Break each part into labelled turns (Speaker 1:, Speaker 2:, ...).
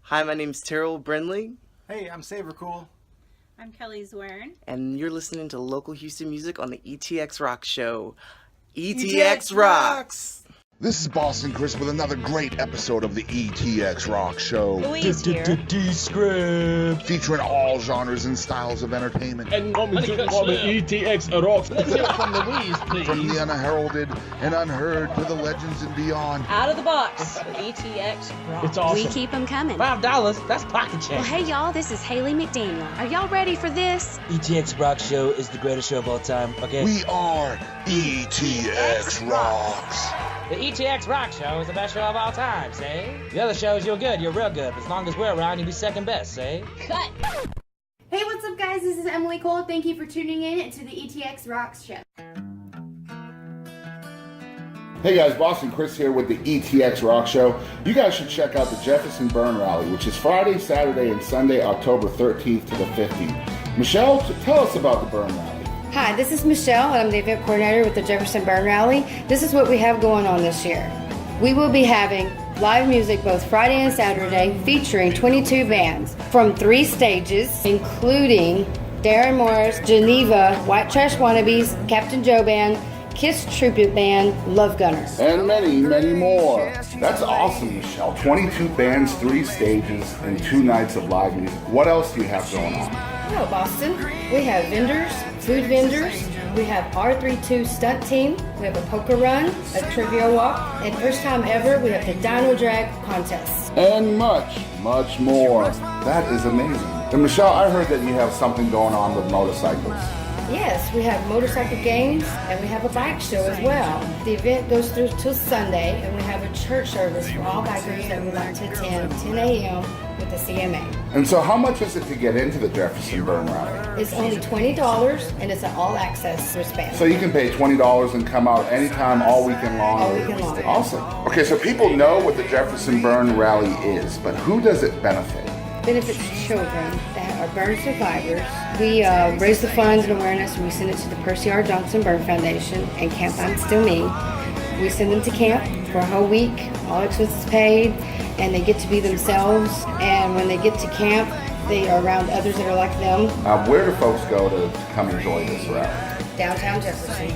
Speaker 1: Hi, my name's Terrell Brinley.
Speaker 2: Hey, I'm Sabercool.
Speaker 3: I'm Kelly Zwern.
Speaker 1: And you're listening to local Houston music on the ETX ROCKS Show.
Speaker 2: ETX Rocks!
Speaker 4: This is Boston Chris with another great episode of the ETX ROCKS Show.
Speaker 3: Louise here.
Speaker 5: D-Script.
Speaker 4: Featuring all genres and styles of entertainment.
Speaker 5: And coming to ETX ROCKS. Let's hear it from Louise, please.
Speaker 4: From the unheralded and unheard to the legends and beyond.
Speaker 3: Out of the box with ETX ROCKS.
Speaker 5: It's awesome.
Speaker 6: We keep them coming.
Speaker 7: $5, that's pocket change.
Speaker 6: Well, hey, y'all, this is Haley McDaniel. Are y'all ready for this?
Speaker 7: ETX ROCKS Show is the greatest show of all time, okay?
Speaker 4: We are ETX ROCKS.
Speaker 7: The ETX ROCKS Show is the best show of all time, say? The other shows, you're good, you're real good. But as long as we're around, you'll be second best, say?
Speaker 3: Cut.
Speaker 8: Hey, what's up, guys? This is Emily Cole. Thank you for tuning in to the ETX ROCKS Show.
Speaker 4: Hey guys, Boston Chris here with the ETX ROCKS Show. You guys should check out the Jefferson Burn Rally, which is Friday, Saturday, and Sunday, October 13th to the 15th. Michelle, tell us about the Burn Rally.
Speaker 9: Hi, this is Michelle, and I'm the event coordinator with the Jefferson Burn Rally. This is what we have going on this year. We will be having live music both Friday and Saturday featuring 22 bands from 3 stages, including Darren Morris, Geneva, White Trash Wannabes, Captain Joe Band, Kiss Tribute Band, Love Gunners.
Speaker 4: And many, many more. That's awesome, Michelle. 22 bands, 3 stages, and 2 nights of live music. What else do you have going on?
Speaker 9: Hello, Boston. We have vendors, food vendors. We have R32 stunt team. We have a poker run, a trivia walk, and first time ever, we have the Dino Drag contest.
Speaker 4: And much, much more. That is amazing. And Michelle, I heard that you have something going on with motorcycles.
Speaker 9: Yes, we have motorcycle games and we have a bike show as well. The event goes through till Sunday, and we have a church service for all bikers that would like to attend 10 a.m. with the CMA.
Speaker 4: And so how much is it to get into the Jefferson Burn Rally?
Speaker 9: It's only $20 and it's an all-access wristband.
Speaker 4: So you can pay $20 and come out anytime, all weekend long?
Speaker 9: All weekend long.
Speaker 4: Awesome. Okay, so people know what the Jefferson Burn Rally is, but who does it benefit?
Speaker 9: Benefits children that are burn survivors. We raise the funds and awareness, and we send it to the Percy R. Johnson Burn Foundation and Camp I'm Still Me. We send them to camp for a whole week, all expenses paid, and they get to be themselves. And when they get to camp, they are around others that are like them.
Speaker 4: Where do folks go to come enjoy this rally?
Speaker 9: Downtown Jefferson,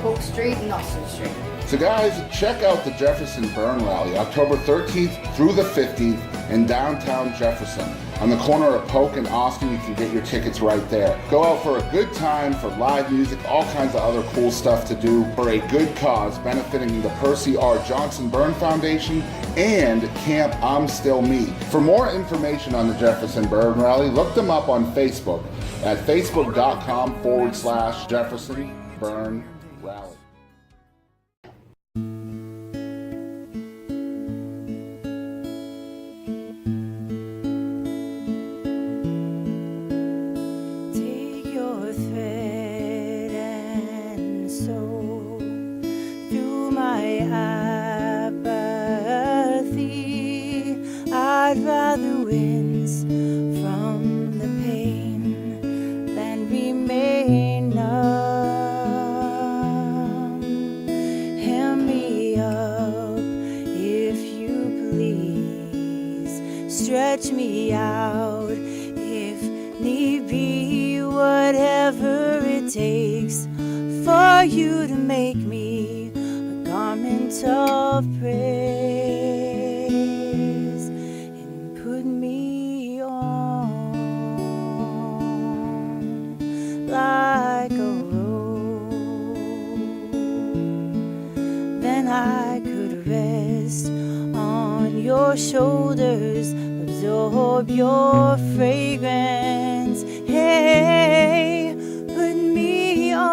Speaker 9: Polk Street and Austin Street.
Speaker 4: So guys, check out the Jefferson Burn Rally, October 13th through the 15th in downtown Jefferson. On the corner of Polk and Austin, you can get your tickets right there. Go out for a good time, for live music, all kinds of other cool stuff to do for a good cause benefiting the Percy R. Johnson Burn Foundation and Camp I'm Still Me. For more information on the Jefferson Burn Rally, look them up on Facebook at facebook.com/Jefferson Burn Rally.
Speaker 10: I'd rather wince from the pain than remain numb. Hem me up if you please. Stretch me out if need be. Whatever it takes for you to make me a garment of praise. Like a robe, then I could rest on your shoulders, absorb your fragrance. Hey, put me on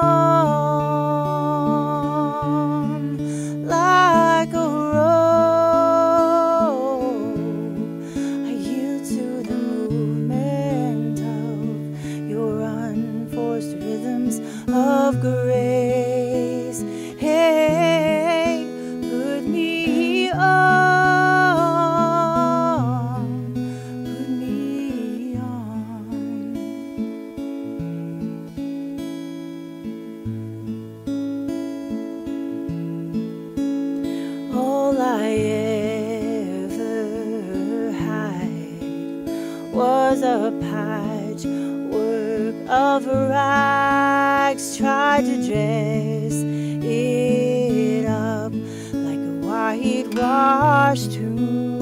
Speaker 10: like a robe. I yield to the movement of your unforced rhythms of grace. Hey, put me on, put me on. was a patchwork of rags. Tried to dress it up like a whitewashed tomb.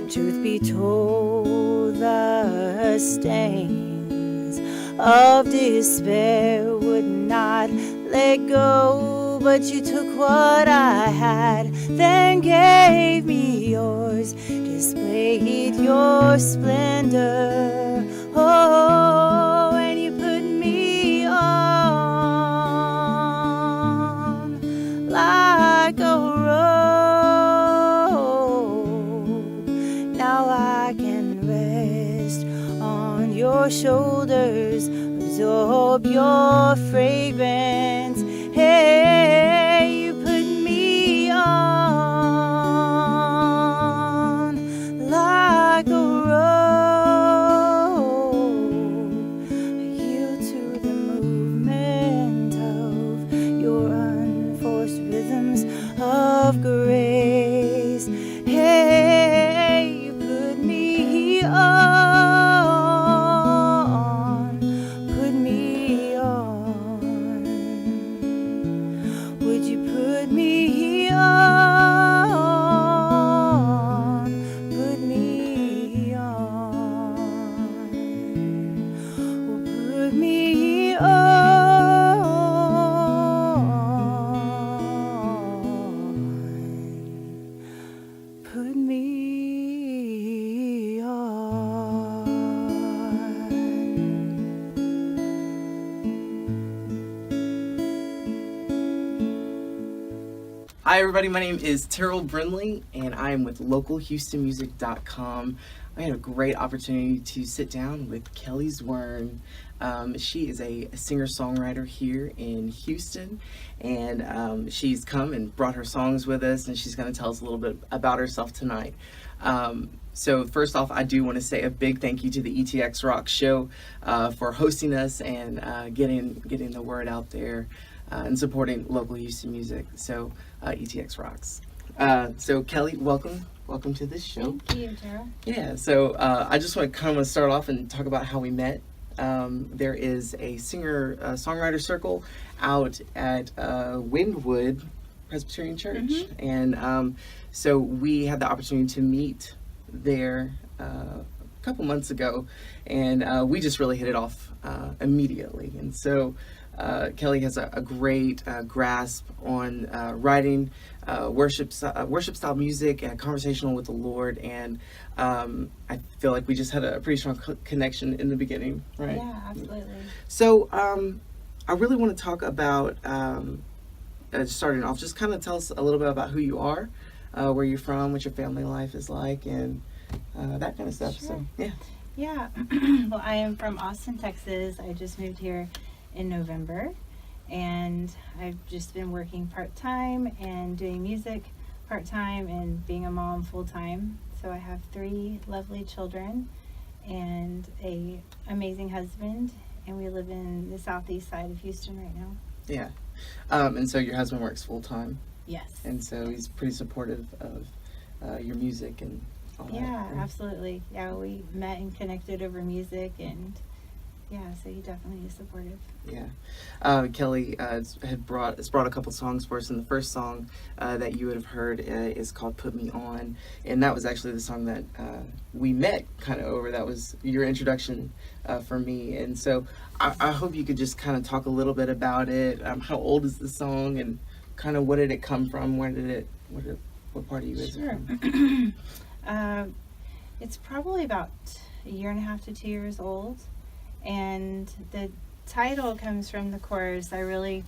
Speaker 10: Truth be told, the stains of despair would not let go, but you took what I had, then gave me yours, displayed your splendor. Oh, and you put me on like a robe. Now I can rest on your shoulders, absorb your fragrance. Hey, you put me on like a robe. I yield to the movement of your unforced rhythms of grace. Hey, you put me on, put me on. Would you put me on, put me on, oh, put me on, put me on.
Speaker 1: Hi everybody, my name is Terrell Brinley and I am with localhoustonmusic.com. I had a great opportunity to sit down with Kelly Zwern. She is a singer-songwriter here in Houston, and she's come and brought her songs with us, and she's going to tell us a little bit about herself tonight. So first off, I do want to say a big thank you to the ETX ROCKS Show for hosting us and getting the word out there and supporting local Houston music. So ETX Rocks. So Kelly, welcome to this show.
Speaker 3: Thank you, Tara.
Speaker 1: Yeah, so I just want to kind of start off and talk about how we met. There is a singer-songwriter circle out at Windwood Presbyterian Church, and so we had the opportunity to meet there a couple months ago, and we just really hit it off immediately. And so Kelly has a great grasp on writing worship style music and conversational with the Lord, and I feel like we just had a pretty strong connection in the beginning, right?
Speaker 3: Yeah, absolutely.
Speaker 1: So I really want to talk about starting off. Just kind of tell us a little bit about who you are, where you're from, what your family life is like, and that kind of stuff.
Speaker 3: Sure.
Speaker 1: So yeah.
Speaker 3: Yeah. Well, I am from Austin, Texas. I just moved here in November, and I've just been working part-time and doing music part-time and being a mom full-time. So I have 3 lovely children and a amazing husband, and we live in the southeast side of Houston right now.
Speaker 1: Yeah. And so your husband works full-time,
Speaker 3: Yes.
Speaker 1: and so he's pretty supportive of your music and all that.
Speaker 3: Yeah,
Speaker 1: right?
Speaker 3: absolutely. Yeah, we met and connected over music, and yeah, so he definitely is supportive.
Speaker 1: Yeah. Kelly has brought a couple songs for us, and the first song that you would have heard is called Put Me On, and that was actually the song that we met kind of over. That was your introduction for me, and so I hope you could just kind of talk a little bit about it. How old is the song, and kind of what did it come from? What part of you is it from?
Speaker 3: It's probably about a year and a half to 2 years old, and the title comes from the chorus. I really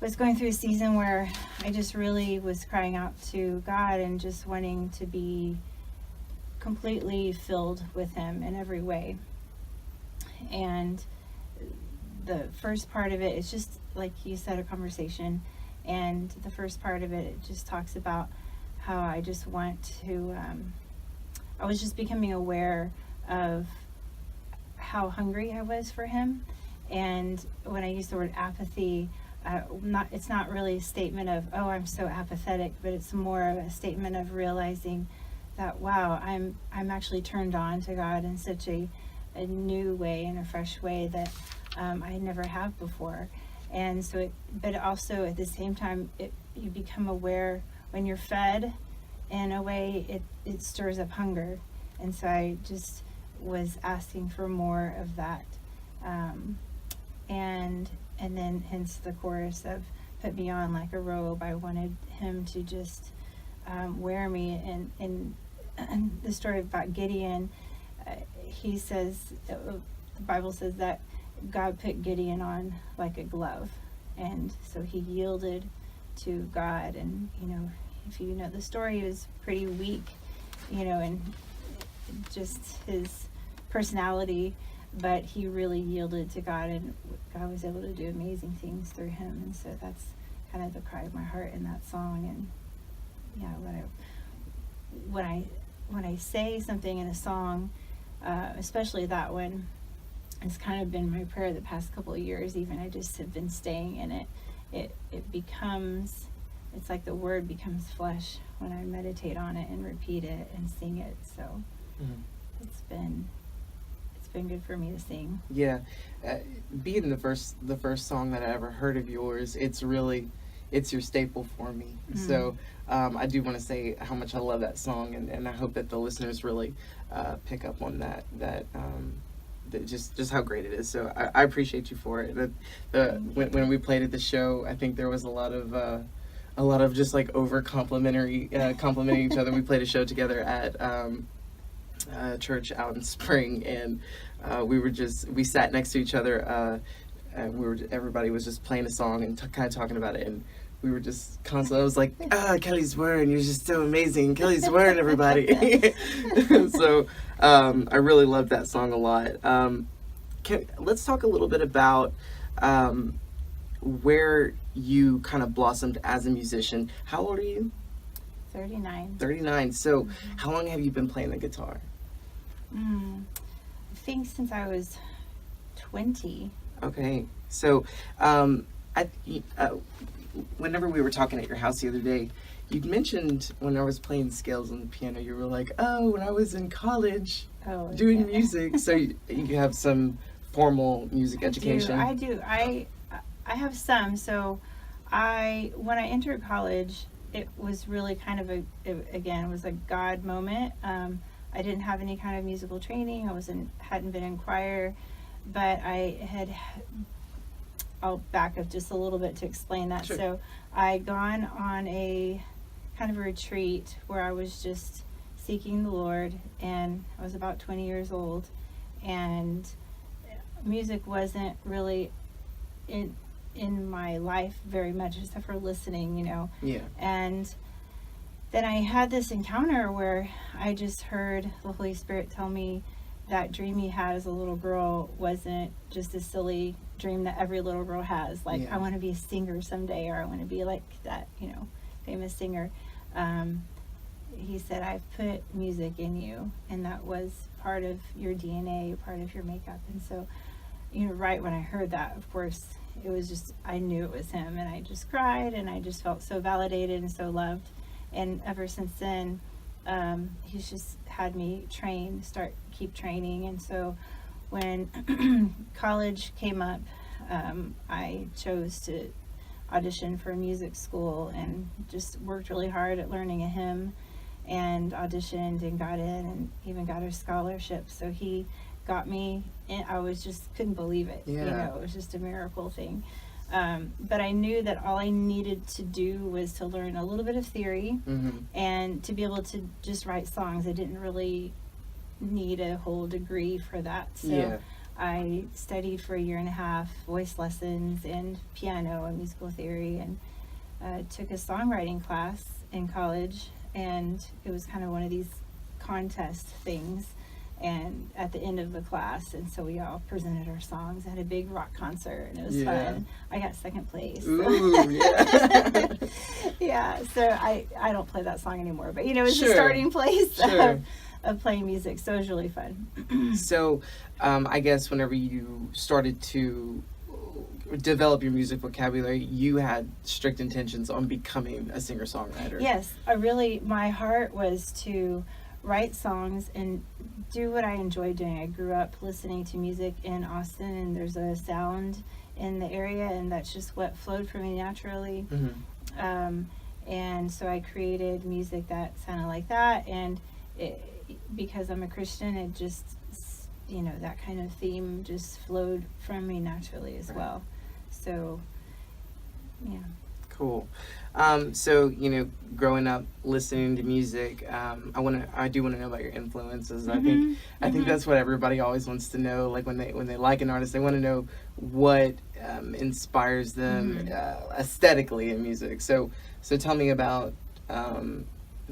Speaker 3: was going through a season where I just really was crying out to God and just wanting to be completely filled with Him in every way. And the first part of it is just, like you said, a conversation. And the first part of it just talks about how I just want to, I was just becoming aware of how hungry I was for Him. And when I use the word apathy, it's not really a statement of, oh, I'm so apathetic, but it's more of a statement of realizing that, wow, I'm actually turned on to God in such a new way and a fresh way that I never have before. And so but also at the same time, you become aware when you're fed in a way, it stirs up hunger. And so I just was asking for more of that. And then hence the chorus of put me on like a robe. I wanted him to just wear me. And the story about Gideon, he says, the Bible says that God put Gideon on like a glove. And so he yielded to God. And, if you know the story, he was pretty weak, and just his personality, but he really yielded to God, and God was able to do amazing things through him. And so that's kind of the cry of my heart in that song. And yeah, when I say something in a song, especially that one, it's kind of been my prayer the past couple of years. Even I just have been staying in it. It becomes, it's like the word becomes flesh when I meditate on it and repeat it and sing it. So it's been good for me to sing.
Speaker 1: Yeah, being the first song that I ever heard of yours, it's your staple for me. So I do want to say how much I love that song, and I hope that the listeners really pick up on that just how great it is. So I appreciate you for it. When we played at the show, I think there was a lot of just like over complimenting each other. We played a show together at church out in Spring, and we sat next to each other, and everybody was just playing a song and kind of talking about it, and we were just constantly, I was like, Kelly Zwern, you're just so amazing, Kelly Zwern, everybody. So I really loved that song a lot. Let's talk a little bit about where you kind of blossomed as a musician. How old are you?
Speaker 3: 39.
Speaker 1: 39. So how long have you been playing the guitar?
Speaker 3: I think since I was 20.
Speaker 1: Okay. So whenever we were talking at your house the other day, you'd mentioned when I was playing scales on the piano, you were like, when I was in college doing music. So you have some formal music education?
Speaker 3: I do. I have some. So when I entered college, it was really kind of it was a God moment. I didn't have any kind of musical training. Hadn't been in choir, but I'll back up just a little bit to explain that.
Speaker 1: Sure.
Speaker 3: So I'd gone on a kind of a retreat where I was just seeking the Lord, and I was about 20 years old, and music wasn't really in my life very much, except for listening,
Speaker 1: Yeah.
Speaker 3: And then I had this encounter where I just heard the Holy Spirit tell me that dream you had as a little girl wasn't just a silly dream that every little girl has. Like, I want to be a singer someday, or I want to be like that, famous singer. He said, I've put music in you, and that was part of your DNA, part of your makeup. And so, right when I heard that, of course, it was just, I knew it was him, and I just cried, and I just felt so validated and so loved. And ever since then, he's just had me keep training. And so when college came up, I chose to audition for a music school, and just worked really hard at learning a hymn, and auditioned and got in, and even got a scholarship. So he got me in. I couldn't believe it.
Speaker 1: Yeah.
Speaker 3: It was just a miracle thing. But I knew that all I needed to do was to learn a little bit of theory, and to be able to just write songs. I didn't really need a whole degree for that. So I studied for 1.5 years, voice lessons and piano and musical theory, and took a songwriting class in college, and it was kind of one of these contest things, and at the end of the class, and so we all presented our songs. I had a big rock concert, and it was fun. I got second place.
Speaker 1: Ooh, yeah.
Speaker 3: Yeah, so I don't play that song anymore, but it was the starting place of playing music, so it was really fun.
Speaker 1: So I guess whenever you started to develop your music vocabulary, you had strict intentions on becoming a singer-songwriter.
Speaker 3: Yes, my heart was to write songs and do what I enjoy doing. I grew up listening to music in Austin, and there's a sound in the area, and that's just what flowed for me naturally. And so I created music that sounded like that, and because I'm a Christian, it just, you know, that kind of theme just flowed from me naturally as well. So, yeah.
Speaker 1: Cool. So, you know, growing up listening to music, I do want to know about your influences. I think that's what everybody always wants to know. Like when they like an artist, they want to know what inspires them aesthetically in music. So tell me about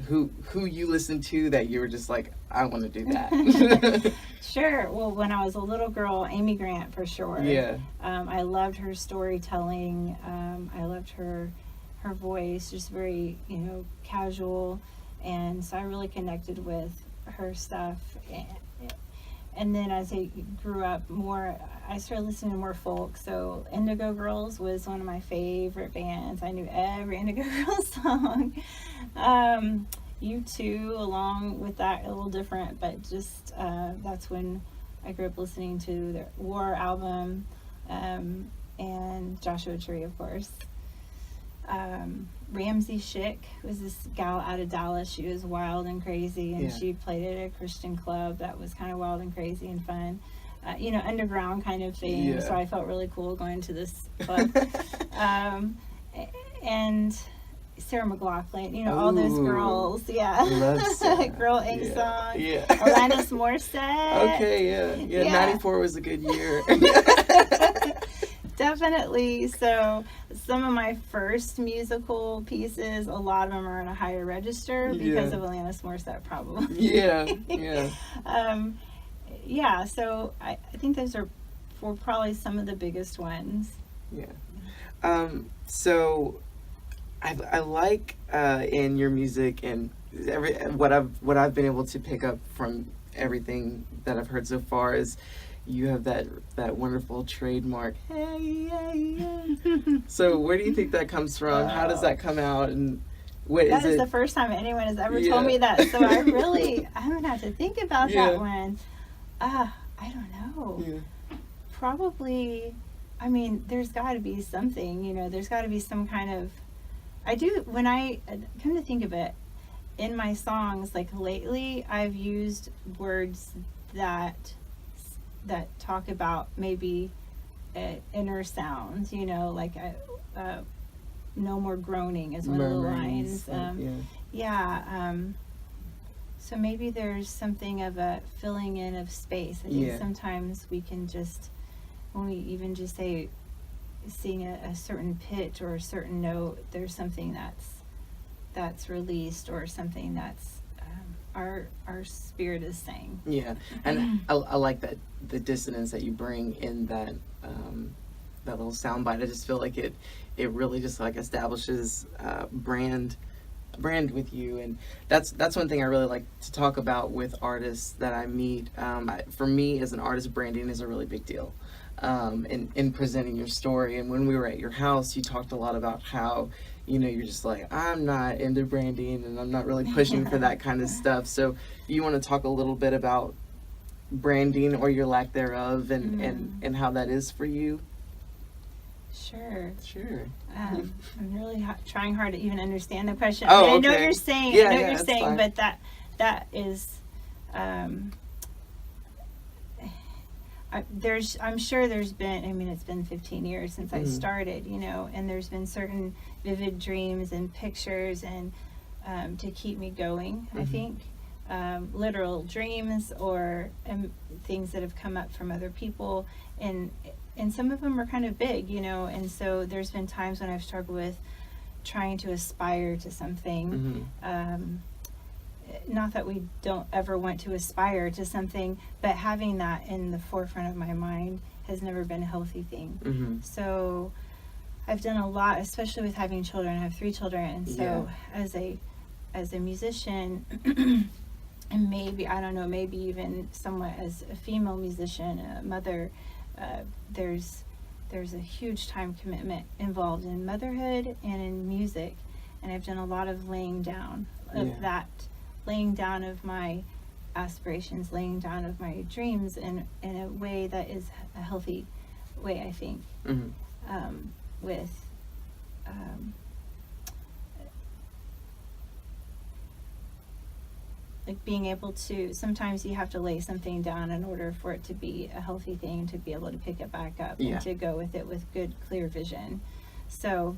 Speaker 1: who you listen to that you were just like, I want to do that.
Speaker 3: Sure. Well, when I was a little girl, Amy Grant for sure.
Speaker 1: Yeah.
Speaker 3: I loved her storytelling. I loved her voice, just very, you know, casual, and so I really connected with her stuff. And then as I grew up more, I started listening to more folk. So Indigo Girls was one of my favorite bands. I knew every Indigo Girls song. U2 along with that, a little different, but just that's when I grew up listening to the War album, and Joshua Tree, of course. Ramsey Schick was this gal out of Dallas. She was wild and crazy, and she played at a Christian club that was kind of wild and crazy and fun, you know, underground kind of thing. So I felt really cool going to this club. And Sarah McLachlan, you know, all those girls,
Speaker 1: Love Sarah.
Speaker 3: Girl A song,
Speaker 1: Yeah.
Speaker 3: Alanis Morissette.
Speaker 1: Okay, yeah. 94 was a good year.
Speaker 3: Definitely. So some of my first musical pieces, a lot of them are in a higher register because of Alanis Morissette, probably. Yeah. So I think those are probably some of the biggest ones.
Speaker 1: Yeah. So I like in your music and what I've been able to pick up from everything that I've heard so far is you have that wonderful trademark. Hey. So where do you think that comes from? How does that come out? And what
Speaker 3: that is the first time anyone has ever told me that. So I'm gonna have to think about that one. I don't know. Yeah. Probably. I mean, there's got to be something. You know, there's got to be some kind of. When I come to think of it, in my songs, like lately, I've used words that talk about maybe inner sounds, you know, like no more groaning is one of the lines. So maybe there's something of a filling in of space. I think sometimes we can just, when we even just say, sing a certain pitch or a certain note, there's something that's released, or something that's our spirit is saying. Yeah,
Speaker 1: and I like that the dissonance that you bring in that little soundbite. I just feel like it really just like establishes brand with you, and that's one thing I really like to talk about with artists that I meet. For me, as an artist, branding is a really big deal. In presenting your story. And when we were at your house, you talked a lot about how, you know, you're just like, I'm not into branding and I'm not really pushing for that kind of stuff. So you want to talk a little bit about branding or your lack thereof and how that is for you?
Speaker 3: Sure.
Speaker 1: I'm
Speaker 3: really trying hard to even understand the question.
Speaker 1: Oh,
Speaker 3: I know
Speaker 1: okay.
Speaker 3: what you're saying.
Speaker 1: Yeah,
Speaker 3: I know what you're saying,
Speaker 1: fine.
Speaker 3: but that is I'm sure there's been, I mean, it's been 15 years since I started, you know, and there's been certain vivid dreams and pictures and to keep me going, I think. Literal dreams or things that have come up from other people, and some of them are kind of big, you know, and so there's been times when I've struggled with trying to aspire to something. Not that we don't ever want to aspire to something, but having that in the forefront of my mind has never been a healthy thing. So I've done a lot, especially with having children. I have 3 children, and so as a musician, and maybe, I don't know, maybe even somewhat as a female musician, a mother, there's a huge time commitment involved in motherhood and in music, and I've done a lot of laying down of that laying down of my aspirations, laying down of my dreams in a way that is a healthy way, I think. With like being able to, sometimes you have to lay something down in order for it to be a healthy thing, to be able to pick it back up and to go with it with good, clear vision. So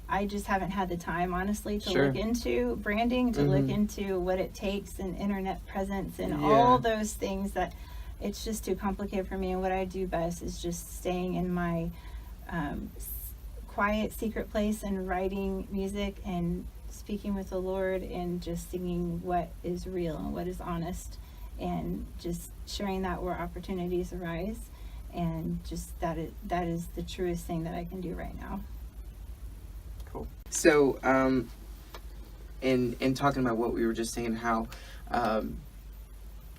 Speaker 3: I just haven't had the time, honestly, to look into branding, to look into what it takes, and internet presence, and all those things that it's just too complicated for me. And what I do best is just staying in my quiet, secret place and writing music and speaking with the Lord and just singing what is real and what is honest, and just sharing that where opportunities arise. And just that is the truest thing that I can do right now.
Speaker 1: Cool. So, in talking about what we were just saying, how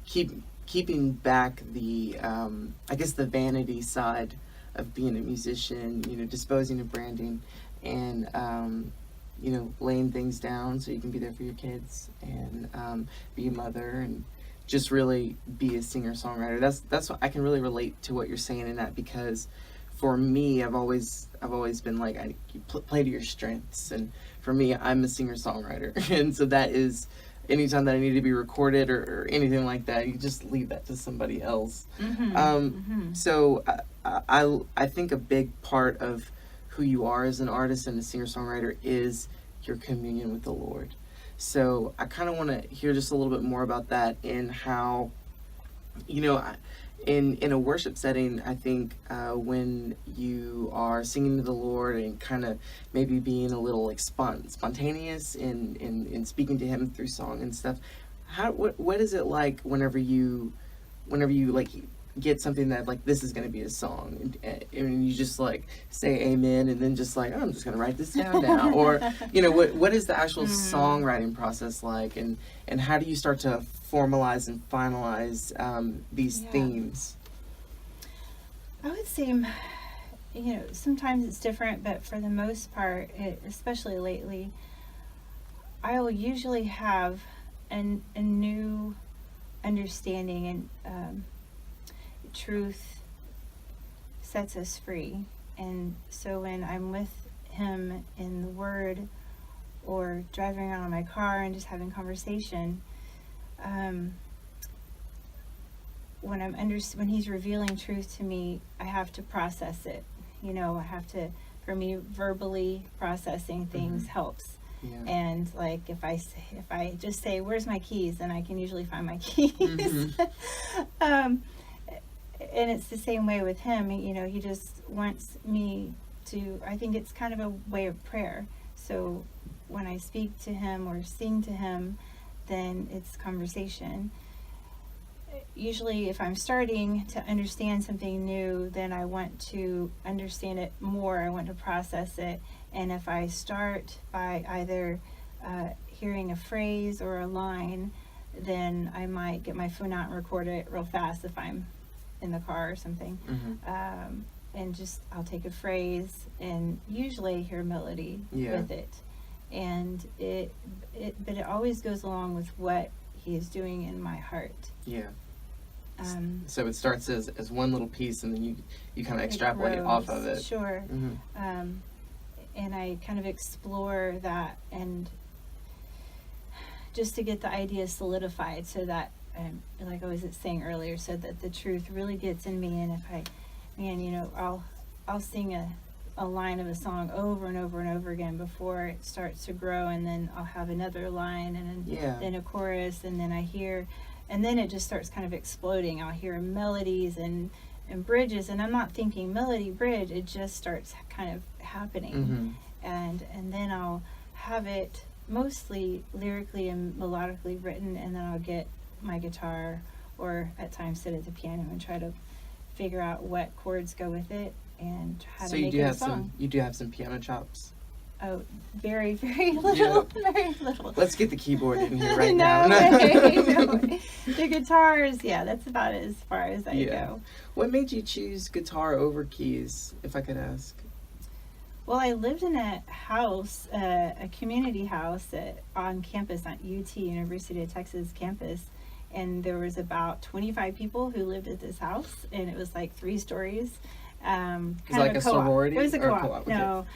Speaker 1: keeping back the I guess the vanity side of being a musician, you know, disposing of branding, and you know, laying things down so you can be there for your kids and be a mother and just really be a singer-songwriter. That's what I can really relate to what you're saying in that, because for me, I've always been like, you play to your strengths, and for me, I'm a singer-songwriter, and so that is, anytime that I need to be recorded or anything like that, you just leave that to somebody else. So I think a big part of who you are as an artist and a singer-songwriter is your communion with the Lord. So I kind of want to hear just a little bit more about that, and how, you know, in a worship setting, I think when you are singing to the Lord and kind of maybe being a little like spontaneous in speaking to Him through song and stuff, what is it like whenever you like get something that like, this is going to be a song, and you just like say amen and then just like, oh, I'm just going to write this down now, or you know, what is the actual songwriting process like, and how do you start to formalize and finalize these themes?
Speaker 3: I would say, you know, sometimes it's different, but for the most part, especially lately, I will usually have a new understanding, and truth sets us free. And so when I'm with Him in the Word, or driving around in my car and just having conversation, when He's revealing truth to me, I have to process it. You know, I have to, for me, verbally processing things helps. And like if I just say, where's my keys, then I can usually find my keys. And it's the same way with Him. You know, He just wants me to, I think it's kind of a way of prayer. So when I speak to Him or sing to Him, then it's conversation. Usually if I'm starting to understand something new, then I want to understand it more. I want to process it. And if I start by either hearing a phrase or a line, then I might get my phone out and record it real fast if I'm in the car or something. And just, I'll take a phrase and usually hear melody with it. And but it always goes along with what He is doing in my heart.
Speaker 1: So it starts as one little piece, and then you kind of extrapolate off of it.
Speaker 3: Sure. And I kind of explore that, and just to get the idea solidified, so that, like I was saying earlier, so that the truth really gets in me. And if you know, I'll sing a line of a song over and over and over again before it starts to grow, and then I'll have another line, and then a chorus, and then and then it just starts kind of exploding. I'll hear melodies and bridges, and I'm not thinking melody, bridge, it just starts kind of happening. And then I'll have it mostly lyrically and melodically written, and then I'll get my guitar, or at times sit at the piano and try to figure out what chords go with it and how to make it a song.
Speaker 1: You do have some piano chops.
Speaker 3: Oh, very, very little, very little.
Speaker 1: Let's get the keyboard in here right
Speaker 3: no
Speaker 1: now.
Speaker 3: Way, no way. The guitars, that's about as far as I go.
Speaker 1: What made you choose guitar over keys, if I could ask?
Speaker 3: Well, I lived in a house, a community house on campus at UT, University of Texas campus, and there was about 25 people who lived at this house, and it was like 3 stories. Kind
Speaker 1: Is it like
Speaker 3: of
Speaker 1: a
Speaker 3: co-op.
Speaker 1: sorority?
Speaker 3: It was a
Speaker 1: or
Speaker 3: co-op. No,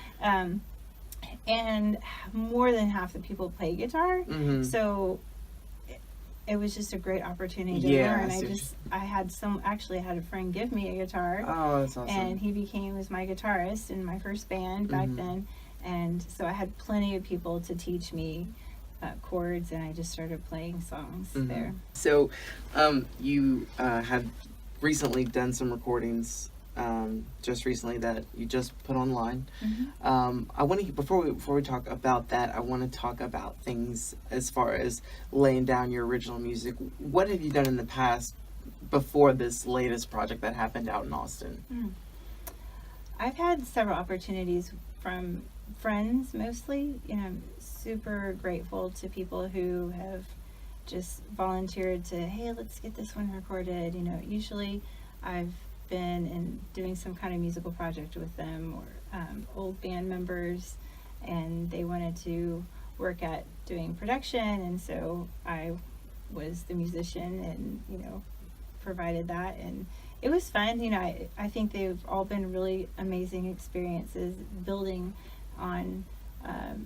Speaker 3: and more than half the people play guitar,
Speaker 1: Mm-hmm.
Speaker 3: so it was just a great opportunity to
Speaker 1: Yeah,
Speaker 3: learn.
Speaker 1: I see.
Speaker 3: I had a friend give me a guitar.
Speaker 1: Oh, that's awesome.
Speaker 3: And he was my guitarist in my first band back
Speaker 1: Mhm.
Speaker 3: then. And so I had plenty of people to teach me chords, and I just started playing songs
Speaker 1: Mhm.
Speaker 3: there.
Speaker 1: So, you had recently done some recordings, just recently that you just put online. I want to before we talk about that, I want to talk about things as far as laying down your original music. What have you done in the past before this latest project that happened out in Austin?
Speaker 3: I've had several opportunities from friends mostly. I'm super grateful to people who have just volunteered to, hey, let's get this one recorded. Usually I've been in doing some kind of musical project with them, or old band members, and they wanted to work at doing production, and so I was the musician and provided that, and it was fun. I think they've all been really amazing experiences, building on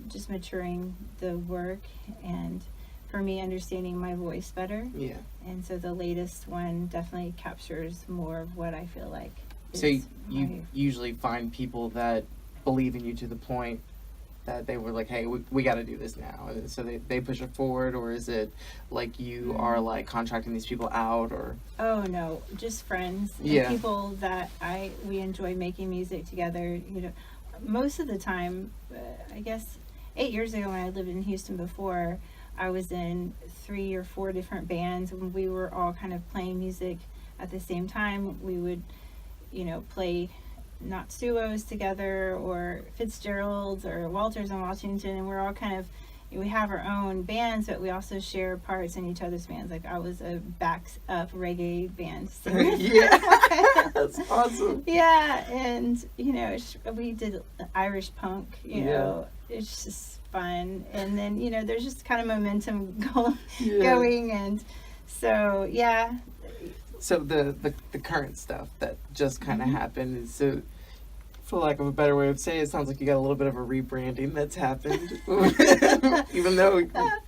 Speaker 3: just maturing the work, and for me understanding my voice better.
Speaker 1: Yeah.
Speaker 3: And so the latest one definitely captures more of what I feel like.
Speaker 1: So you usually find people that believe in you to the point that they were like, hey, we got to do this now. And so they push it forward, or is it like you are like contracting these people out, or?
Speaker 3: Oh no, just friends.
Speaker 1: Yeah.
Speaker 3: And people that we enjoy making music together. Most of the time, I guess 8 years ago when I lived in Houston before, I was in 3 or 4 different bands, and we were all kind of playing music at the same time. We would, play not duos together, or Fitzgerald's or Walters and Washington, and we're all kind of, we have our own bands, but we also share parts in each other's bands. Like I was a back up reggae band singer.
Speaker 1: Yeah, that's awesome.
Speaker 3: Yeah, and we did Irish punk. It's just fun, and then there's just kind of momentum going, and so yeah.
Speaker 1: So the current stuff that just kind of happened is, so for lack of a better way of saying it, sounds like you got a little bit of a rebranding that's happened. Even though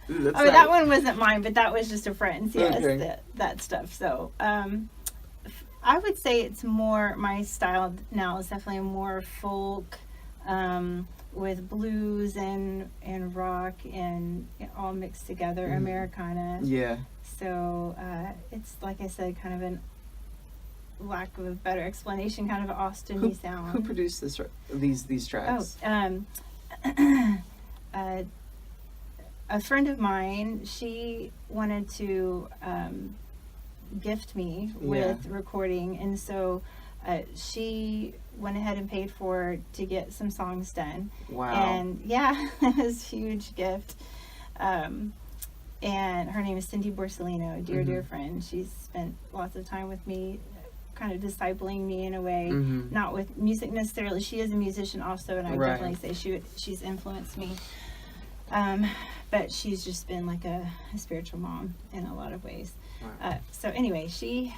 Speaker 3: that one wasn't mine, but that was just a friend's. Yes,
Speaker 1: Okay.
Speaker 3: that stuff. So I would say it's more, my style now is definitely more folk, with blues and rock and all mixed together, Americana.
Speaker 1: Yeah.
Speaker 3: So it's, like I said, kind of an, lack of a better explanation, kind of an Austin-y sound.
Speaker 1: Who produced these tracks?
Speaker 3: A friend of mine, she wanted to gift me with recording, and so she went ahead and paid for to get some songs done.
Speaker 1: Wow.
Speaker 3: And yeah, it was a huge gift. And her name is Cindy Borsellino, a dear friend. She's spent lots of time with me, kind of discipling me in a way, not with music necessarily. She is a musician also, and I definitely say she's influenced me. But she's just been like a spiritual mom in a lot of ways.
Speaker 1: Wow.
Speaker 3: So anyway, she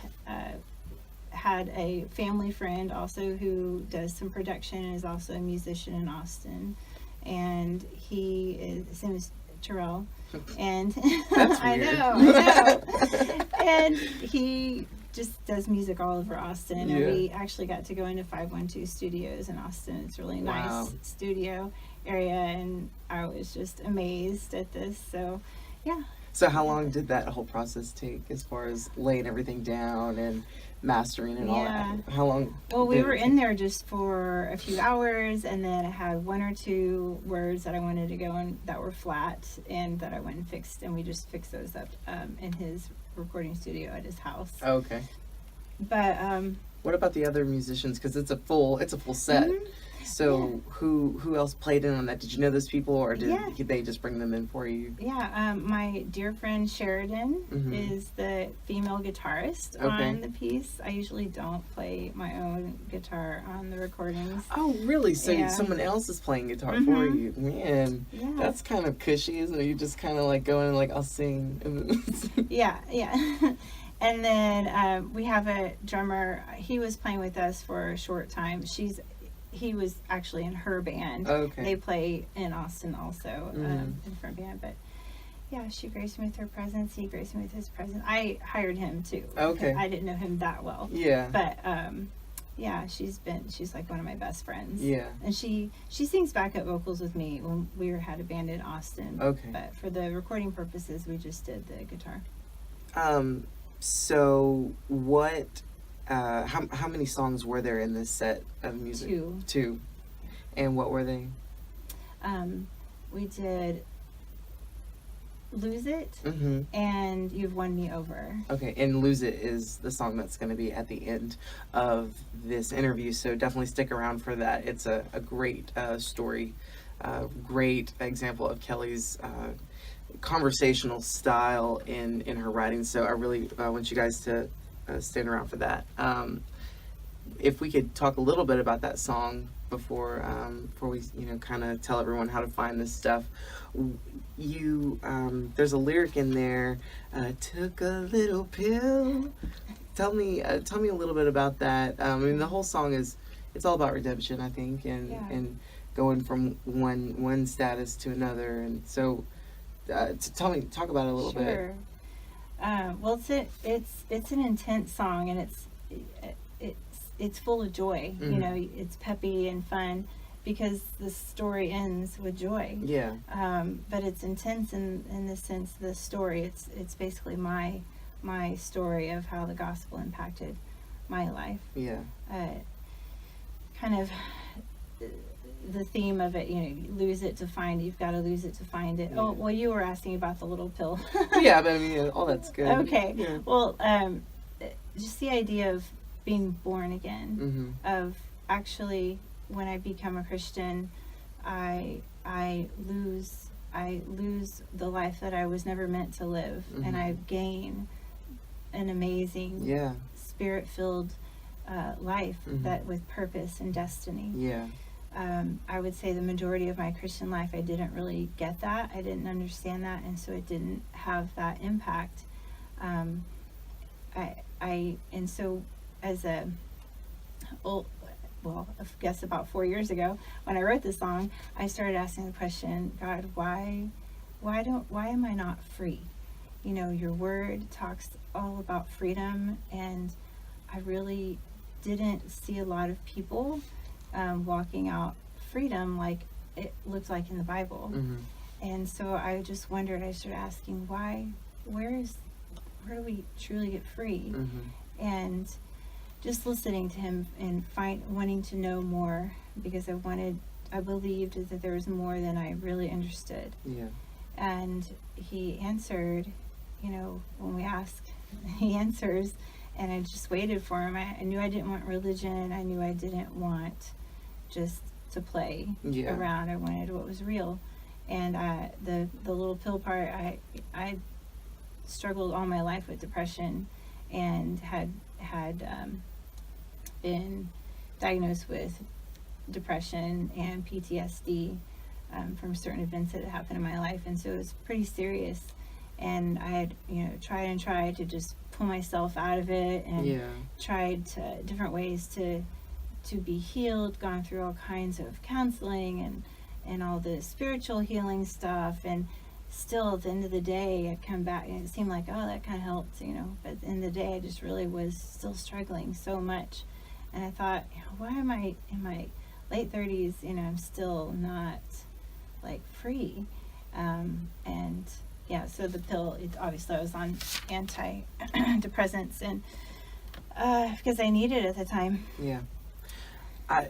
Speaker 3: had a family friend also who does some production and is also a musician in Austin, and his name is Terrell, and
Speaker 1: That's
Speaker 3: I
Speaker 1: weird.
Speaker 3: know, and he just does music all over Austin, and we actually got to go into 512 Studios in Austin. It's a really nice studio area, and I was just amazed at this. So yeah.
Speaker 1: So how long did that whole process take, as far as laying everything down and mastering and all that? How long?
Speaker 3: Well, we were in there just for a few hours, and then I had 1 or 2 words that I wanted to go in that were flat, and that I went and fixed, and we just fixed those up in his recording studio at his house.
Speaker 1: Okay.
Speaker 3: But
Speaker 1: what about the other musicians? Because it's a full set. So who else played in on that? Did you know those people, or did
Speaker 3: Yeah.
Speaker 1: they just bring them in for you?
Speaker 3: Yeah, my dear friend Sheridan
Speaker 1: Mhm.
Speaker 3: is the female guitarist
Speaker 1: Okay.
Speaker 3: on the piece. I usually don't play my own guitar on the recordings.
Speaker 1: Oh, really? So
Speaker 3: Yeah.
Speaker 1: someone else is playing guitar for you? Man,
Speaker 3: Yeah.
Speaker 1: that's kind of cushy, isn't it? You just kind of like going and like, I'll sing.
Speaker 3: Yeah. And then we have a drummer. He was playing with us for a short time. He was actually in her band.
Speaker 1: Okay.
Speaker 3: They play in Austin also,
Speaker 1: Mhm.
Speaker 3: a different band. But yeah, she graced me with her presence. He graced me with his presence. I hired him too.
Speaker 1: Okay.
Speaker 3: because I didn't know him that well.
Speaker 1: Yeah.
Speaker 3: But yeah, she's like one of my best friends.
Speaker 1: Yeah.
Speaker 3: And she sings backup vocals with me when we had a band in Austin.
Speaker 1: Okay.
Speaker 3: But for the recording purposes, we just did the guitar.
Speaker 1: So what? How many songs were there in this set of music? Two. And what were they?
Speaker 3: We did Lose It
Speaker 1: Mm-hmm.
Speaker 3: and You've Won Me Over.
Speaker 1: Okay, and Lose It is the song that's going to be at the end of this interview, so definitely stick around for that. It's a great story, great example of Kelly's conversational style in her writing, so I really want you guys to stand around for that. If we could talk a little bit about that song before we kind of tell everyone how to find this stuff. There's a lyric in there, took a little pill. Tell me a little bit about that. I mean, the whole song it's all about redemption, I think, and going from one status to another, and so talk about it a little bit.
Speaker 3: Sure. Well, it's an intense song, and it's full of joy.
Speaker 1: Mm-hmm.
Speaker 3: You know, it's peppy and fun because the story ends with joy.
Speaker 1: Yeah.
Speaker 3: But it's intense in the sense the story. It's basically my story of how the gospel impacted my life.
Speaker 1: Yeah.
Speaker 3: Kind of the theme of it, lose it to find it. You've got to lose it to find it.
Speaker 1: Yeah.
Speaker 3: Oh, well, you were asking about the little pill.
Speaker 1: Yeah, but I mean, all that's good.
Speaker 3: Okay.
Speaker 1: Yeah.
Speaker 3: Well, just the idea of being born again,
Speaker 1: Mm-hmm.
Speaker 3: of actually when I become a Christian, I lose the life that I was never meant to live,
Speaker 1: Mm-hmm.
Speaker 3: and I gain an amazing spirit-filled life
Speaker 1: Mm-hmm.
Speaker 3: that with purpose and destiny.
Speaker 1: Yeah.
Speaker 3: I would say the majority of my Christian life, I didn't really get that. I didn't understand that, and so it didn't have that impact. And so as I guess about 4 years ago, when I wrote this song, I started asking the question, God, why am I not free? Your word talks all about freedom, and I really didn't see a lot of people walking out freedom like it looked like in the Bible.
Speaker 1: Mm-hmm.
Speaker 3: And so I just wondered, I started asking, where do we truly get free?
Speaker 1: Mm-hmm.
Speaker 3: And just listening to him and wanting to know more, because I believed that there was more than I really understood.
Speaker 1: Yeah.
Speaker 3: And he answered, when we ask, he answers, and I just waited for him. I knew I didn't want religion. I knew I didn't want just to play around. I wanted what was real. And the little pill part, I struggled all my life with depression, and had been diagnosed with depression and PTSD from certain events that had happened in my life, and so it was pretty serious. And I had tried to just pull myself out of it, and tried different ways to be healed, gone through all kinds of counseling and all the spiritual healing stuff, and still at the end of the day I'd come back and it seemed like, oh, that kind of helped, but at the end of the day I just really was still struggling so much. And I thought, why am I in my late 30s, I'm still not like free? And yeah, so the pill, obviously I was on antidepressants, and because I needed it at the time.
Speaker 1: Yeah. I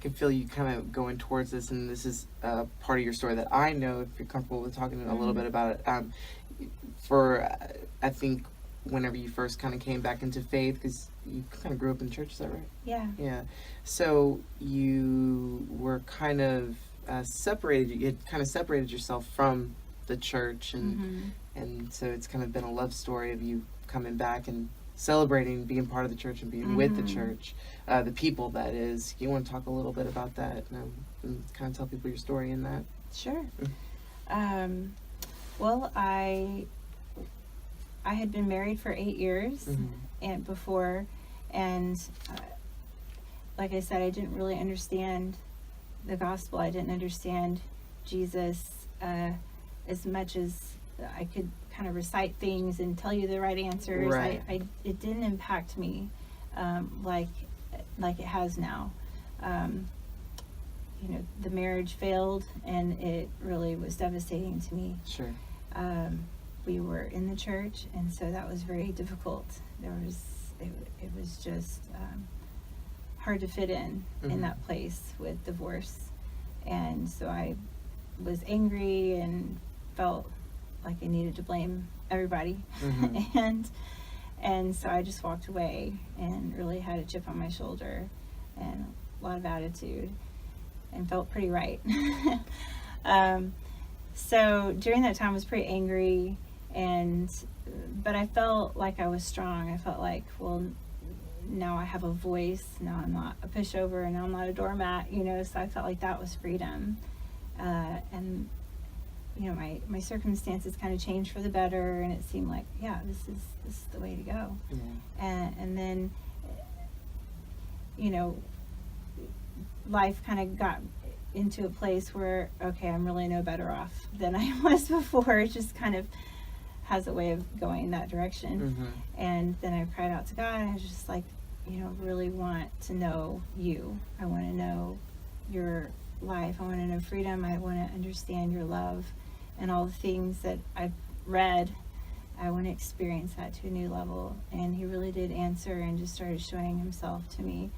Speaker 1: can feel you kind of going towards this, and this is part of your story that I know, if you're comfortable with talking a little bit about it. I think whenever you first kind of came back into faith, because you kind of grew up in church, is that right?
Speaker 3: Yeah.
Speaker 1: Yeah. So you were kind of separated. You had kind of separated yourself from the church, and so it's kind of been a love story of you coming back and celebrating being part of the church and being with the church, the people, that is. You want to talk a little bit about that and kind of tell people your story in that?
Speaker 3: Sure. Well, I had been married for 8 years and before, and like I said, I didn't really understand the gospel. I didn't understand Jesus as much as I could kind of recite things and tell you the right answers.
Speaker 1: Right.
Speaker 3: It didn't impact me like it has now. You know, the marriage failed, and it really was devastating to me.
Speaker 1: Sure.
Speaker 3: We were in the church, and so that was very difficult. It was just hard to fit in that place with divorce, and so I was angry and felt like I needed to blame everybody, and so I just walked away and really had a chip on my shoulder and a lot of attitude, and felt pretty right. So during that time I was pretty angry, but I felt like I was strong. I felt like, well, now I have a voice, now I'm not a pushover, and now I'm not a doormat, you know, so I felt like that was freedom. And you know, my circumstances kind of changed for the better, and it seemed like, yeah, this is the way to go. And then, you know, life kind of got into a place where, okay, I'm really no better off than I was before. It just kind of has a way of going in that direction. And then I cried out to God, and I was just like, you know, really want to know you. I want to know your life. I want to know freedom. I want to understand your love and all the things that I've read. I want to experience that to a new level. And he really did answer and just started showing himself to me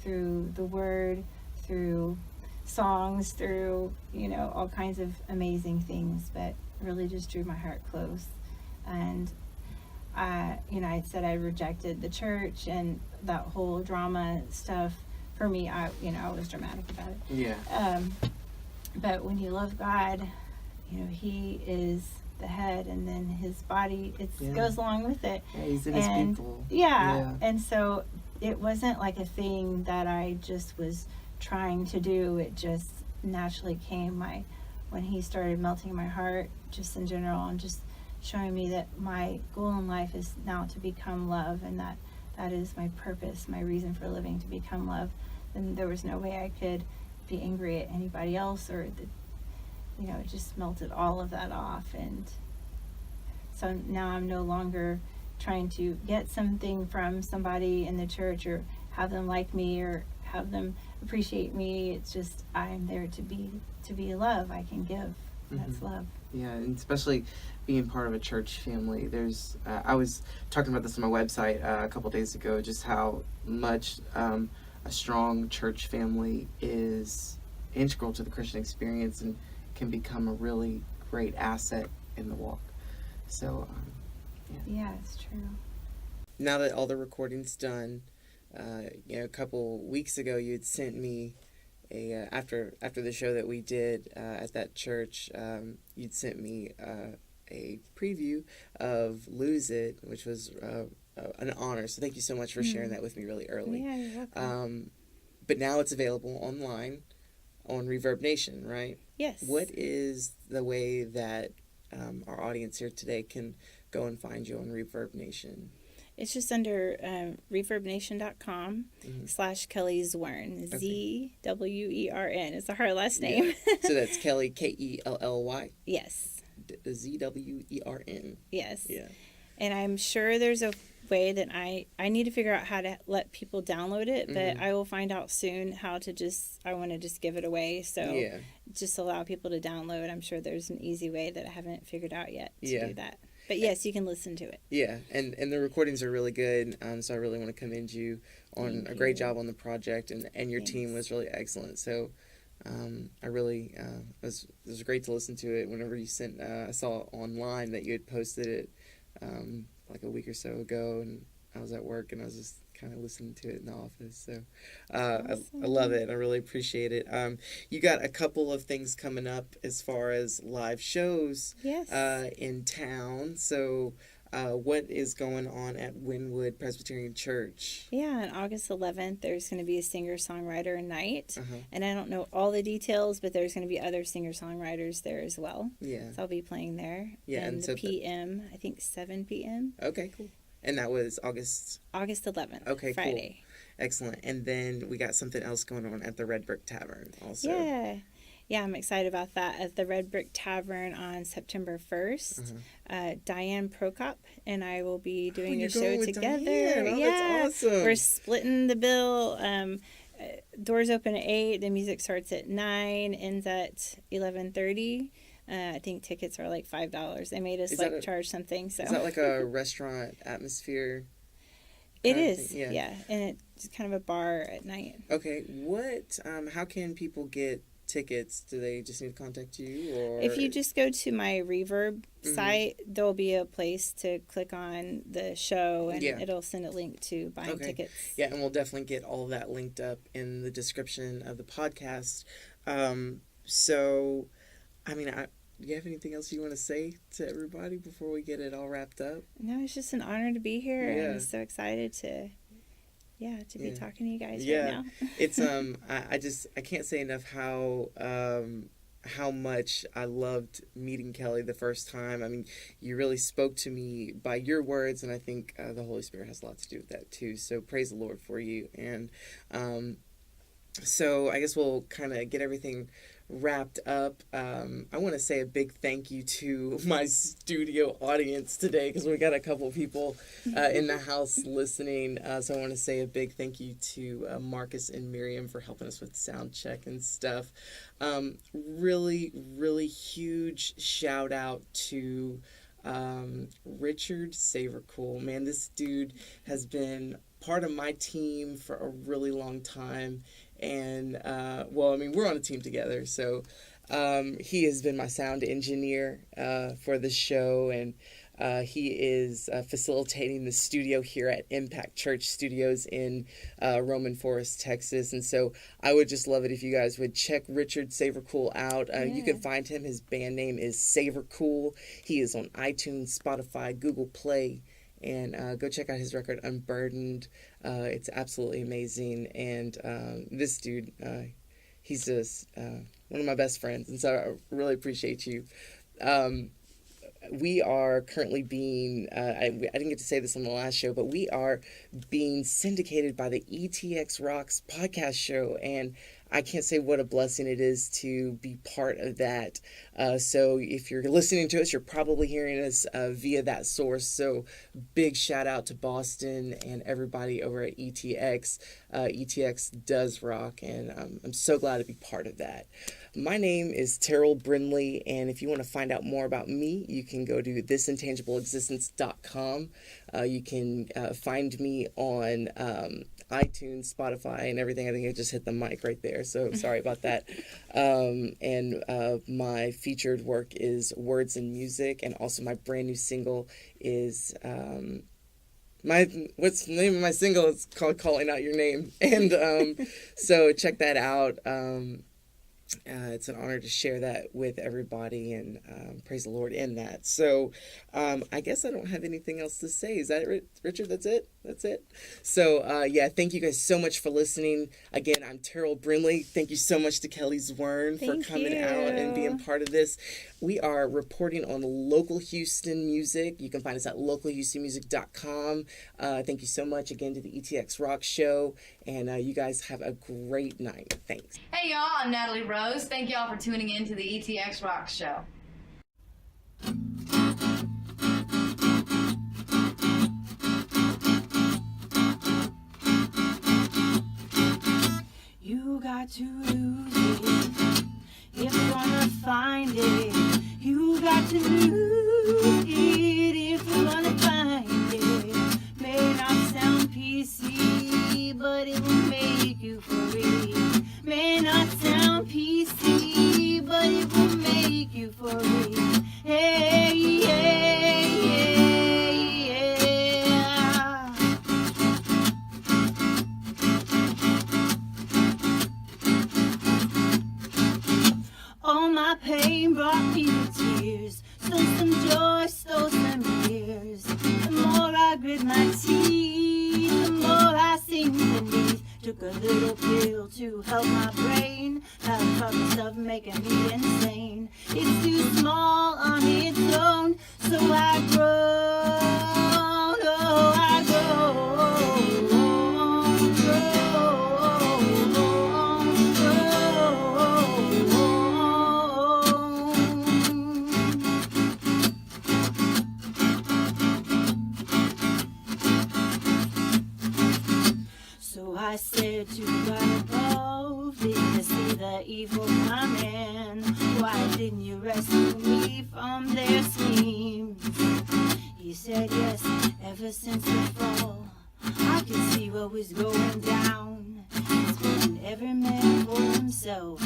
Speaker 3: through the word, through songs, through, you know, all kinds of amazing things, but really just drew my heart close. And you know, I said I rejected the church and that whole drama stuff. For me, I was dramatic about it.
Speaker 1: Yeah.
Speaker 3: But when you love God, you know, he is the head, and then his body, goes along with it.
Speaker 1: Yeah, he's in his people.
Speaker 3: Yeah. And so it wasn't like a thing that I just was trying to do. It just naturally came. When he started melting my heart, just in general, and just showing me that my goal in life is now to become love, and that is my purpose, my reason for living, to become love, then there was no way I could be angry at anybody else, or you know, it just melted all of that off. And so now I'm no longer trying to get something from somebody in the church, or have them like me, or have them appreciate me. It's just, I'm there to be love. I can give. That's love.
Speaker 1: Yeah, and especially being part of a church family. There's, I was talking about this on my website a couple days ago, just how much a strong church family is integral to the Christian experience and can become a really great asset in the walk. So,
Speaker 3: yeah, it's true.
Speaker 1: Now that all the recording's done, you know, a couple weeks ago you had sent me after the show that we did at that church, you'd sent me a preview of Lose It, which was an honor. So thank you so much for sharing that with me really early.
Speaker 3: Yeah, you're welcome.
Speaker 1: But now it's available online on Reverb Nation, right?
Speaker 3: Yes.
Speaker 1: What is the way that our audience here today can go and find you on Reverb Nation?
Speaker 3: It's just under reverbnation.com/Kelly Zwern. Zwern. It's a hard last name.
Speaker 1: Yeah. So that's Kelly, Kelly.
Speaker 3: Yes.
Speaker 1: Zwern.
Speaker 3: Yes.
Speaker 1: Yeah.
Speaker 3: And I'm sure there's a way that I need to figure out how to let people download it, but I will find out soon how to I want to just give it away. So just allow people to download. I'm sure there's an easy way that I haven't figured out yet to do that. But yes, you can listen to it.
Speaker 1: Yeah, and the recordings are really good, so I really want to commend you on a great job on the project, and your team was really excellent. So I really, it was great to listen to it. Whenever you sent, I saw online that you had posted it, like a week or so ago, and I was at work and I was just kind of listening to it in the office. So I love it. I really appreciate it. You got a couple of things coming up as far as live shows in town. So what is going on at Wynwood Presbyterian Church?
Speaker 3: Yeah, on August 11th, there's going to be a singer-songwriter night. And I don't know all the details, but there's going to be other singer-songwriters there as well. Yeah. So I'll be playing there.
Speaker 1: Yeah.
Speaker 3: And the PM, I think 7 p.m.
Speaker 1: Okay, cool. And that was August
Speaker 3: 11th.
Speaker 1: Okay,
Speaker 3: Friday.
Speaker 1: Cool. Excellent. And then we got something else going on at the Red Brick Tavern also.
Speaker 3: Yeah, I'm excited about that. At the Red Brick Tavern on September 1st, Diane Prokop and I will be doing a show together.
Speaker 1: Diane. That's awesome.
Speaker 3: We're splitting the bill. Doors open at 8. The music starts at 9, ends at 11:30. I think tickets are like $5. They made us charge something. So
Speaker 1: is that like a restaurant atmosphere?
Speaker 3: It is, yeah, and it's kind of a bar at night.
Speaker 1: Okay, what? How can people get tickets? Do they just need to contact you, or
Speaker 3: if you just go to my Reverb site, there'll be a place to click on the show, and it'll send a link to buying tickets.
Speaker 1: Yeah, and we'll definitely get all of that linked up in the description of the podcast. So, I mean, do you have anything else you want to say to everybody before we get it all wrapped up?
Speaker 3: No, it's just an honor to be here. I'm so excited to be talking to you guys right now.
Speaker 1: It's I can't say enough how much I loved meeting Kelly the first time. I mean, you really spoke to me by your words, and I think the Holy Spirit has a lot to do with that too. So praise the Lord for you. And so I guess we'll kind of get everything wrapped up. I want to say a big thank you to my studio audience today, because we got a couple people in the house listening. So I want to say a big thank you to Marcus and Miriam for helping us with sound check and stuff. Really, really huge shout out to Richard Savercool. Man, this dude has been part of my team for a really long time. And, well, I mean, we're on a team together, so he has been my sound engineer for the show, and he is facilitating the studio here at Impact Church Studios in Roman Forest, Texas. And so I would just love it if you guys would check Richard Savercool out. You can find him. His band name is Savercool. He is on iTunes, Spotify, Google Play. And go check out his record, Unburdened. It's absolutely amazing. And this dude, he's just one of my best friends. And so I really appreciate you. We are currently being, I didn't get to say this on the last show, but we are being syndicated by the ETX ROCKS podcast show. And I can't say what a blessing it is to be part of that. So if you're listening to us, you're probably hearing us via that source. So big shout out to Boston and everybody over at ETX. ETX does rock, and I'm so glad to be part of that. My name is Terrell Brindley, and if you want to find out more about me, you can go to thisintangibleexistence.com. You can find me on iTunes, Spotify, and everything. I think I just hit the mic right there, so sorry about that. And my featured work is Words and Music, and also my brand new single is what's the name of my single? It's called Calling Out Your Name. And so check that out. It's an honor to share that with everybody, and praise the Lord in that. So I guess I don't have anything else to say. Is that it, Richard? That's it? That's it? So yeah, thank you guys so much for listening. Again, I'm Terrell Brindley. Thank you so much to Kelly Zwern for coming out and being part of this. We are reporting on local Houston music. You can find us at localhoustonmusic.com. Thank you so much again to the ETX ROCKS Show, and you guys have a great night. Thanks.
Speaker 11: Hey y'all, I'm Natalie Rose. Thank y'all for tuning in to the ETX ROCKS Show.
Speaker 10: You got to lose it if you wanna find it. You got to lose it if you wanna find it. May not sound PC, but it will make you free. May not sound PC, but it will make you free. Hey, yeah, yeah, yeah. a little pill to help my brain. Now the thoughts of making me insane. It's too small on its own, so I groan, oh I I said to God above, did you see the evil coming? Why didn't you rescue me from their schemes? He said yes, ever since the fall, I could see what was going down. It's been every man for himself,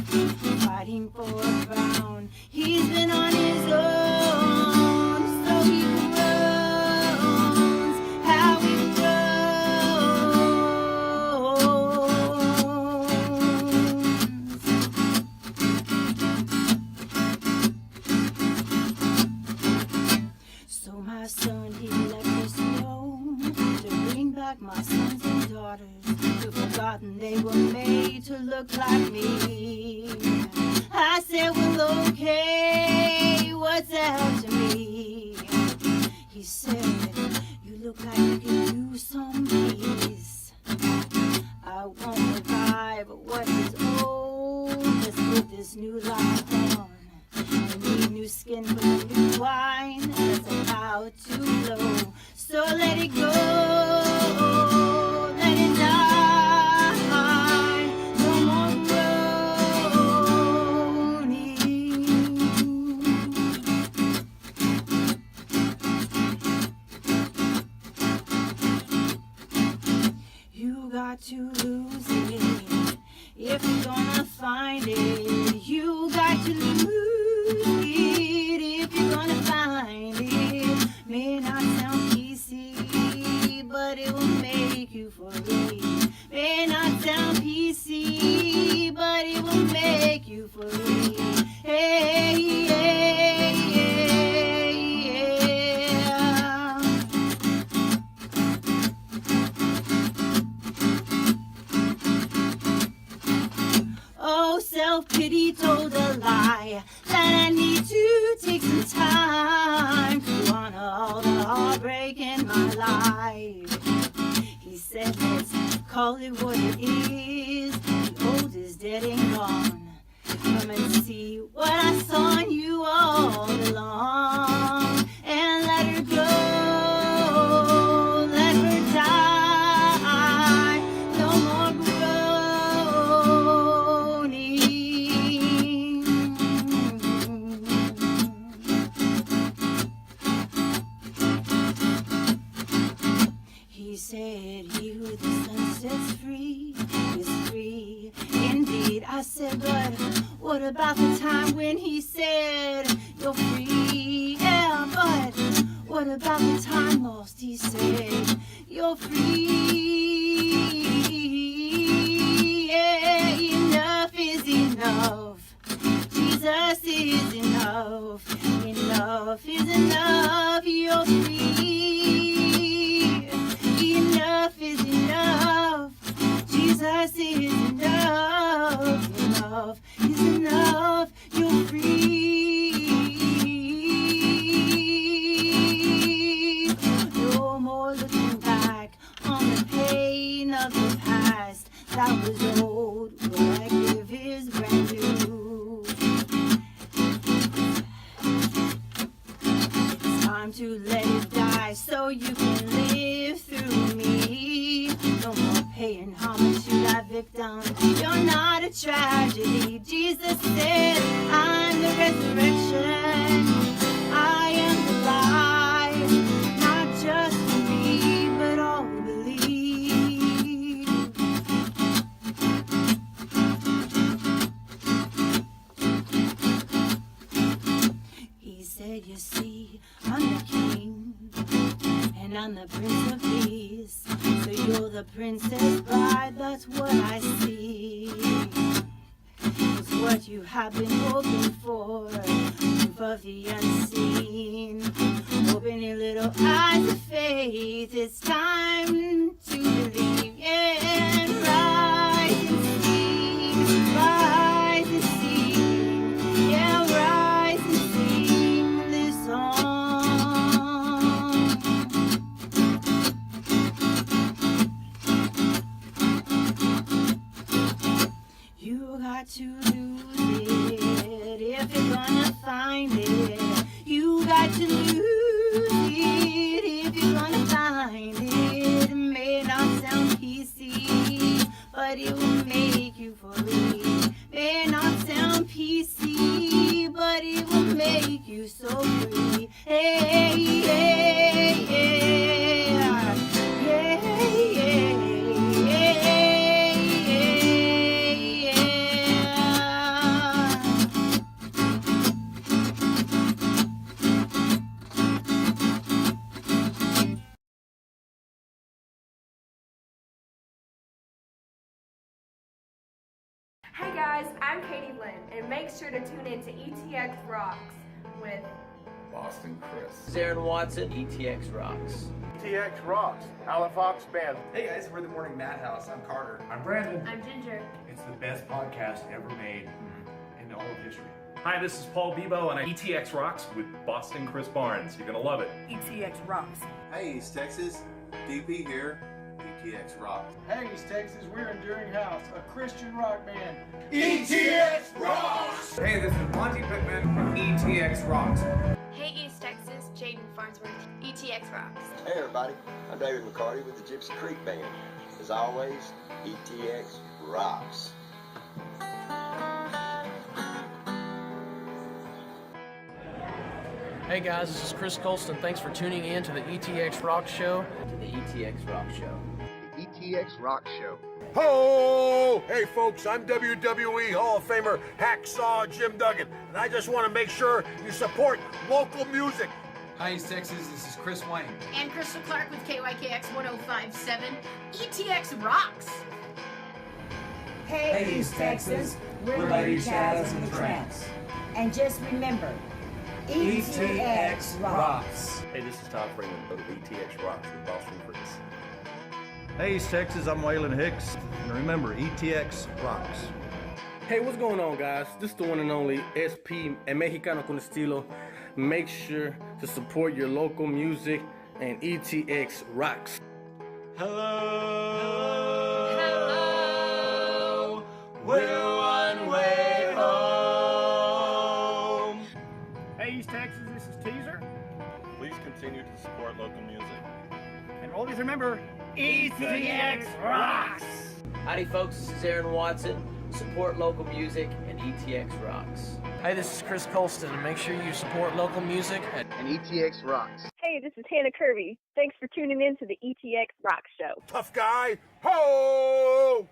Speaker 10: fighting for a crown. He's been on his own, so he groans, how he my son, he left us alone to bring back my sons and daughters who've forgotten they were made to look like me. I said, well, okay, what's that to me? He said, you look like you could use some peace. I won't revive what is old. Let's put this new life on. I need new skin for the new wine that's about to blow. So let it go, let it die. No more groaning. You got to lose it if you're gonna find it. You got to lose it if you're gonna find it. May not sound PC, but it will make you free. May not sound PC, but it will make you free. Hey, yeah, yeah. Oh, self-pity told a lie that I need to take some time to honor all the heartbreak in my life. He said, let's call it what it is. The old is dead and gone. Come and see what I saw in you all along. And let her go, let her die. No more groaning. He said, he who the sun sets free is free indeed. I said, but what about the time when he said, you're free? Yeah, but what about the time lost? He said, you're free. Yeah, enough is enough. Jesus is enough. Enough is enough. You're free. Enough is enough. Jesus is enough. Enough is enough. You're free. No more looking back on the pain of the past that was old. What I give is brand new. It's time to let it die so you can live through me. No more paying homage to that victim. You're not a tragedy. Jesus said, I'm the resurrection. I am the life. Not just for me, but all who believe. He said, you see, I'm the king, and I'm the Prince of Peace. So you're the princess bride, that's what I see. It's what you have been hoping for, proof of the unseen. Open your little eyes of faith, it's time to believe and rise. got to lose it. If you're gonna find it, you got to lose it. If you're gonna find it, it may not sound PC, but it will make you free. May not sound PC, but it will make you so free. Hey, yeah, yeah, yeah, yeah, yeah, yeah.
Speaker 12: Hey guys, I'm Katie Lynn, and make sure to tune in to ETX Rocks with
Speaker 4: Boston Chris.
Speaker 13: Zwern Watson, ETX Rocks.
Speaker 14: ETX Rocks, Alan Fox Band.
Speaker 2: Hey guys, we're the Morning Madhouse. I'm Carter.
Speaker 14: I'm Brandon.
Speaker 12: I'm Ginger.
Speaker 14: It's the best podcast ever made in all of history.
Speaker 15: Hi, this is Paul Bebo, and I'm ETX Rocks with Boston Chris Barnes. You're gonna love it.
Speaker 16: ETX Rocks.
Speaker 17: Hey, East Texas, DP here. ETX Rocks.
Speaker 18: Hey, East Texas, we're Enduring House, a Christian rock band.
Speaker 14: ETX Rocks!
Speaker 2: Hey, this is Monty Pittman from ETX Rocks.
Speaker 12: Hey East Texas, Jaden Farnsworth, ETX Rocks.
Speaker 19: Hey everybody, I'm David McCarty with the Gypsy Creek Band. As always, ETX Rocks.
Speaker 20: Hey guys, this is Chris Colston. Thanks for tuning in to the ETX ROCKS Show.
Speaker 13: To the ETX ROCKS Show.
Speaker 19: The ETX ROCKS Show.
Speaker 14: Ho! Hey folks, I'm WWE Hall of Famer Hacksaw Jim Duggan, and I just want to make sure you support local music.
Speaker 2: Hi, East Texas. This is Chris Wayne.
Speaker 21: And Crystal Clark with KYKX 1057. ETX Rocks!
Speaker 16: Hey, East Texas, we're Lady Chaz and the Tramps. And just remember, ETX Rocks.
Speaker 15: Hey, this is Tom Freeman of ETX Rocks with Boston Chris.
Speaker 22: Hey, East Texas, I'm Waylon Hicks, and remember, ETX Rocks.
Speaker 23: Hey, what's going on, guys? This is the one and only SP and Mexicano con Estilo. Make sure to support your local music, and ETX Rocks.
Speaker 2: Hello, we're one way home.
Speaker 18: Hey, East Texas, this is Teaser.
Speaker 15: Please continue to support local music.
Speaker 18: And always remember, ETX Rocks!
Speaker 13: Howdy folks, this is Zwern Watson. Support local music and ETX Rocks.
Speaker 20: Hey, this is Chris Colston, and make sure you support local music
Speaker 19: And ETX Rocks.
Speaker 24: Hey, this is Hannah Kirby. Thanks for tuning in to the ETX ROCKS Show.
Speaker 14: Tough guy, ho!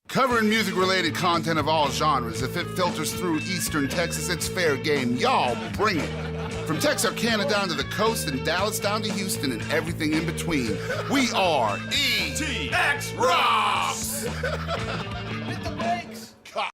Speaker 4: Covering music-related content of all genres. If it filters through Eastern Texas, it's fair game. Y'all bring it. From Texarkana down to the coast and Dallas down to Houston and everything in between, we are ETX Rocks!
Speaker 2: Hit the brake!